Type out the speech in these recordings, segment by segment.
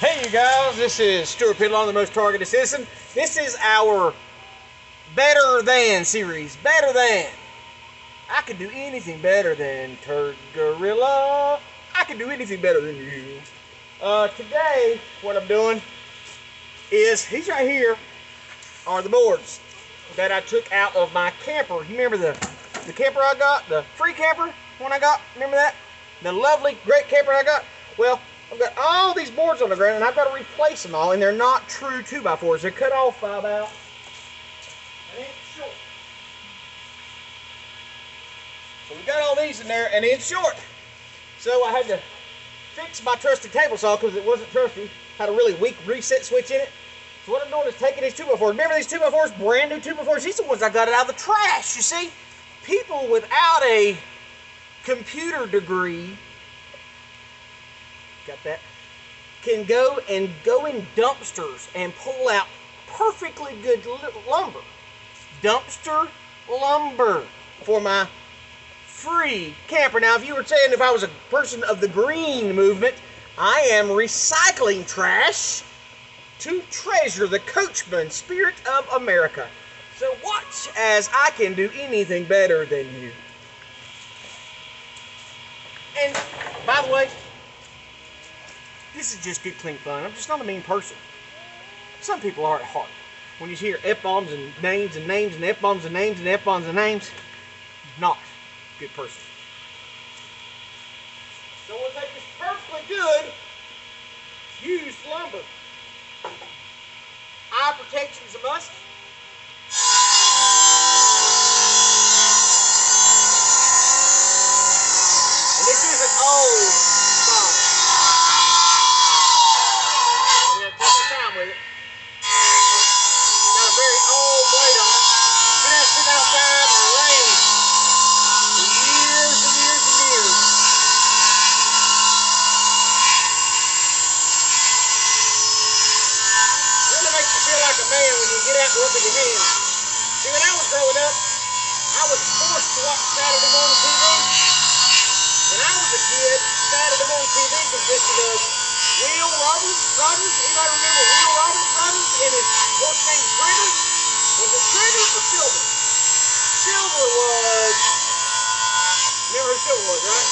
Hey you guys, this is Stuart Pidlon, the most targeted citizen. This is our Better Than series. Better Than. I can do anything better than Turd Gorilla. I can do anything better than you. Today, what I'm doing is, these right here are the boards that I took out of my camper. You remember the camper I got? The free camper one I got? Remember that? The lovely, great camper I got? Well, I've got all these boards on the ground and I've got to replace them all, and they're not true 2x4s. They're cut off by about an inch short. So we got all these in there an inch short. So I had to fix my trusty table saw because it wasn't trusty. Had a really weak reset switch in it. So what I'm doing is taking these 2x4s. Remember these 2x4s, brand new 2x4s? These are the ones I got out of the trash, you see? People without a computer degree, got that, can go in dumpsters and pull out perfectly good lumber. Dumpster lumber for my free camper. Now, if you were saying if I was a person of the green movement, I am recycling trash to treasure the coachman spirit of America. So watch as I can do anything better than you. And by the way, this is just good, clean fun. I'm just not a mean person. Some people are at heart. When you hear F-bombs and names and names and F-bombs and names and F-bombs and names, not a good person. So we'll take this perfectly good used lumber. Eye protection is a must. And this is an old saw. I'm going to take my time with it. Got a very old blade on it. Been out sitting outside in the rain for years and years and years. Really makes you feel like a man when you get out and rub your hands. See, when I was growing up, I was forced to watch Saturday morning TV. When I was a kid, Saturday morning TV consisted of Will Robbins, anybody remember Will Robbins and his horse named Trigger? Was it Trigger or Silver? Silver was, remember who Silver was, right?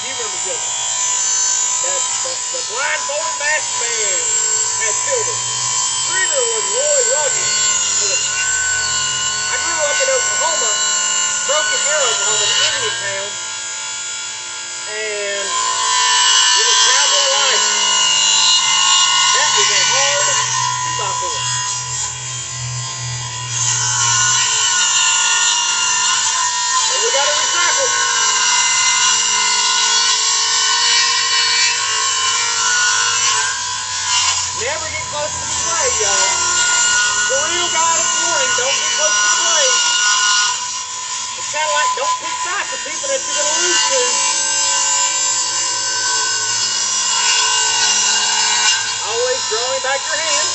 You remember Silver. The blindfolded masked man had Silver. Trigger was Roy Rogers. I grew up in Oklahoma, Broken Arrow, Oklahoma, an Indian town, and it was cowboy life. That is a hard 2x4. And we got to recycle. Never get close to the blade, y'all. The real guide is warning, don't get close to the blade. It's kind of like don't pick sides with people that you're going to lose to. Always drawing back your hand.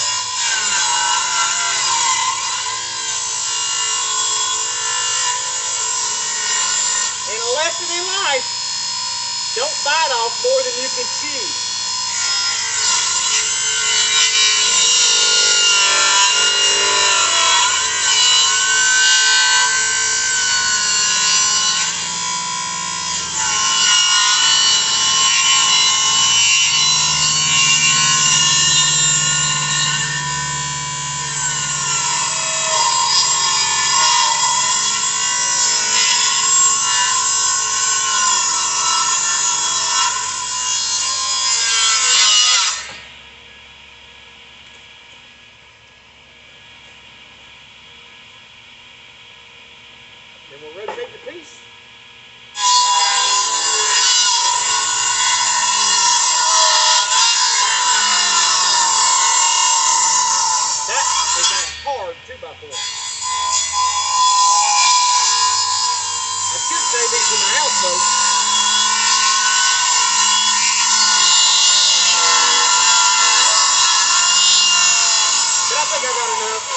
And a lesson in life, don't bite off more than you can chew. Then we'll rotate the piece. That is a hard 2x4. I should say these in my houseboat. But I think I got enough.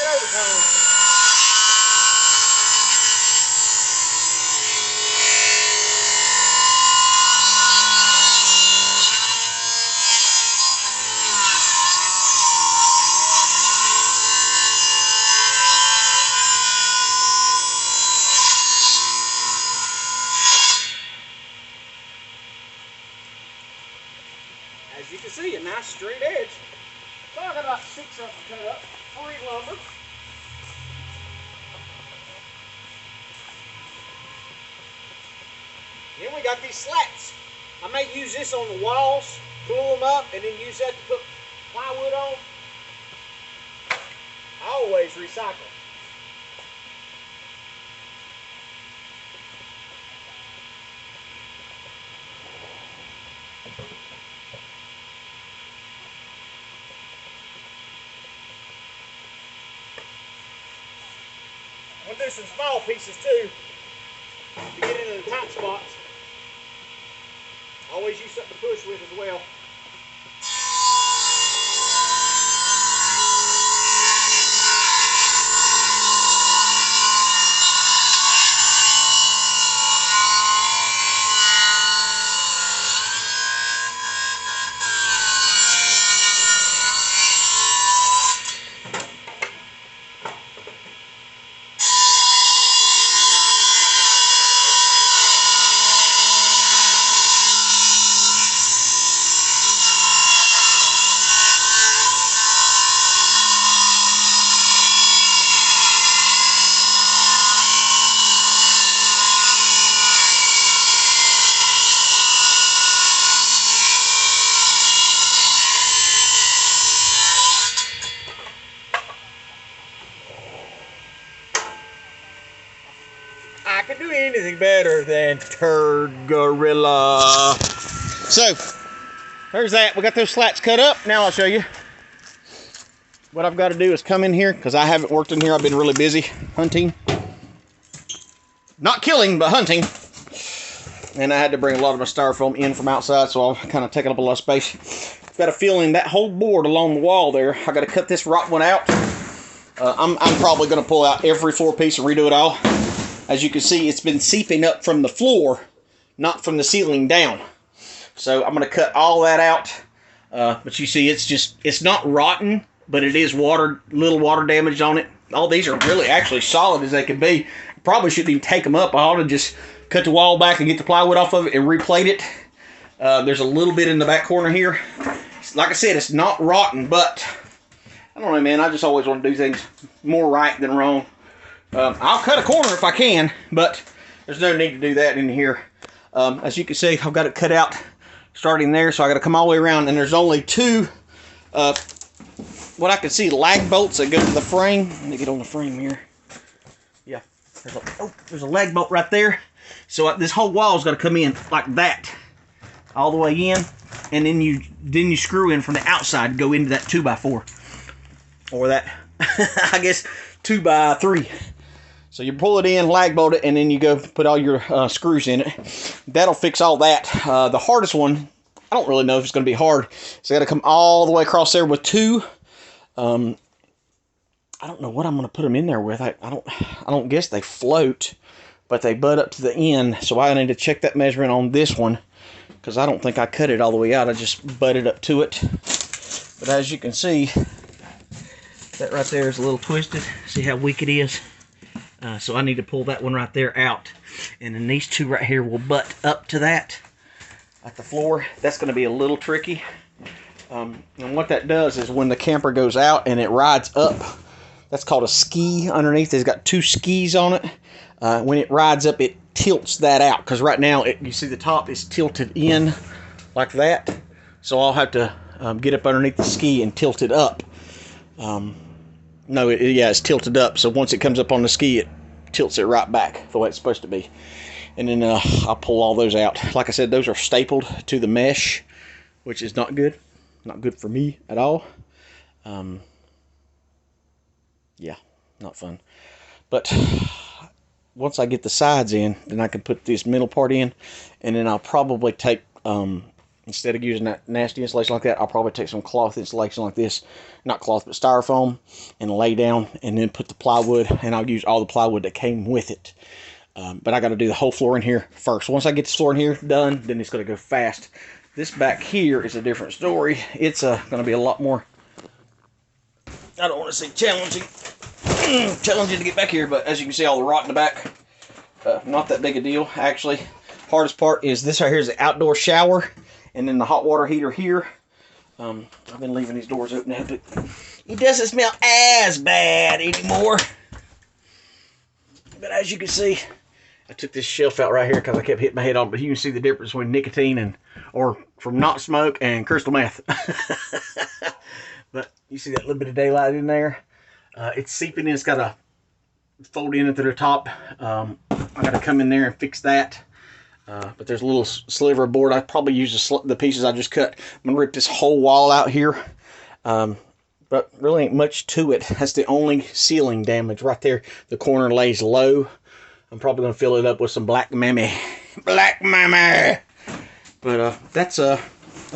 an overtone. As you can see, a nice straight edge. So I got about 6 of them cut up, 3 lumber. Then we got these slats. I may use this on the walls, pull them up, and then use that to put plywood on. Always recycle. I'm gonna do some small pieces too to get into the tight spots. Always use something to push with as well. I could do anything better than Turd Gorilla. So, there's that. We got those slats cut up. Now I'll show you. What I've got to do is come in here, because I haven't worked in here. I've been really busy hunting. Not killing, but hunting. And I had to bring a lot of my styrofoam in from outside, so I'll kind of taking up a lot of space. Got to fill in that whole board along the wall there. I got to cut this rock one out. I'm probably going to pull out every floor piece and redo it all. As you can see, it's been seeping up from the floor, not from the ceiling down. So I'm going to cut all that out. But you see, it's not rotten, but it is little water damage on it. All these are really actually solid as they could be. Probably shouldn't even take them up. I ought to just cut the wall back and get the plywood off of it and replate it. There's a little bit in the back corner here. Like I said, it's not rotten, but I don't know, man. I just always want to do things more right than wrong. I'll cut a corner if I can, but there's no need to do that in here. As you can see, I've got it cut out starting there, so I got to come all the way around, and there's only 2, what I can see, lag bolts that go to the frame. Let me get on the frame here. Yeah, there's a lag bolt right there. So this whole wall's got to come in like that, all the way in, and then you screw in from the outside to go into that 2x4, or that I guess 2x3. So you pull it in, lag bolt it, and then you go put all your screws in it. That'll fix all that. The hardest one, I don't really know if it's going to be hard. So I got to come all the way across there with 2. I don't know what I'm going to put them in there with. I don't guess they float, but they butt up to the end. So I need to check that measurement on this one, because I don't think I cut it all the way out. I just butted up to it. But as you can see, that right there is a little twisted. See how weak it is? So I need to pull that one right there out. And then these 2 right here will butt up to that at the floor. That's going to be a little tricky. And what that does is when the camper goes out and it rides up, that's called a ski underneath. It's got 2 skis on it. When it rides up, it tilts that out. Because right now, you see the top is tilted in like that. So I'll have to get up underneath the ski and tilt it up. No, it's tilted up. So once it comes up on the ski, it tilts it right back the way it's supposed to be. And then I'll pull all those out. Like I said, those are stapled to the mesh, which is not good. Not good for me at all. Yeah, not fun. But once I get the sides in, then I can put this middle part in. And then I'll probably take instead of using that nasty insulation like that, I'll probably take some cloth insulation like this, not cloth, but styrofoam, and lay down, and then put the plywood, and I'll use all the plywood that came with it. But I got to do the whole floor in here first. Once I get this floor in here done, then it's going to go fast. This back here is a different story. It's going to be a lot more, I don't want to say challenging, challenging to get back here, but as you can see, all the rot in the back, not that big a deal, actually. Hardest part is this right here is the outdoor shower, and then the hot water heater here. I've been leaving these doors open now, but it doesn't smell as bad anymore. But as you can see, I took this shelf out right here because I kept hitting my head on, but you can see the difference between nicotine or from not smoke and crystal meth. But you see that little bit of daylight in there? It's seeping in. It's got to fold in at the top. I got to come in there and fix that. But there's a little sliver of board. I probably use the pieces I just cut. I'm going to rip this whole wall out here. But really ain't much to it. That's the only ceiling damage right there. The corner lays low. I'm probably going to fill it up with some black mammy. Black mammy! But that's I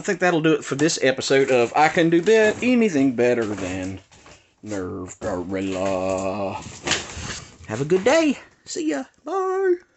think that'll do it for this episode of I Can Do Anything Better Than Nerve Gorilla. Have a good day. See ya. Bye.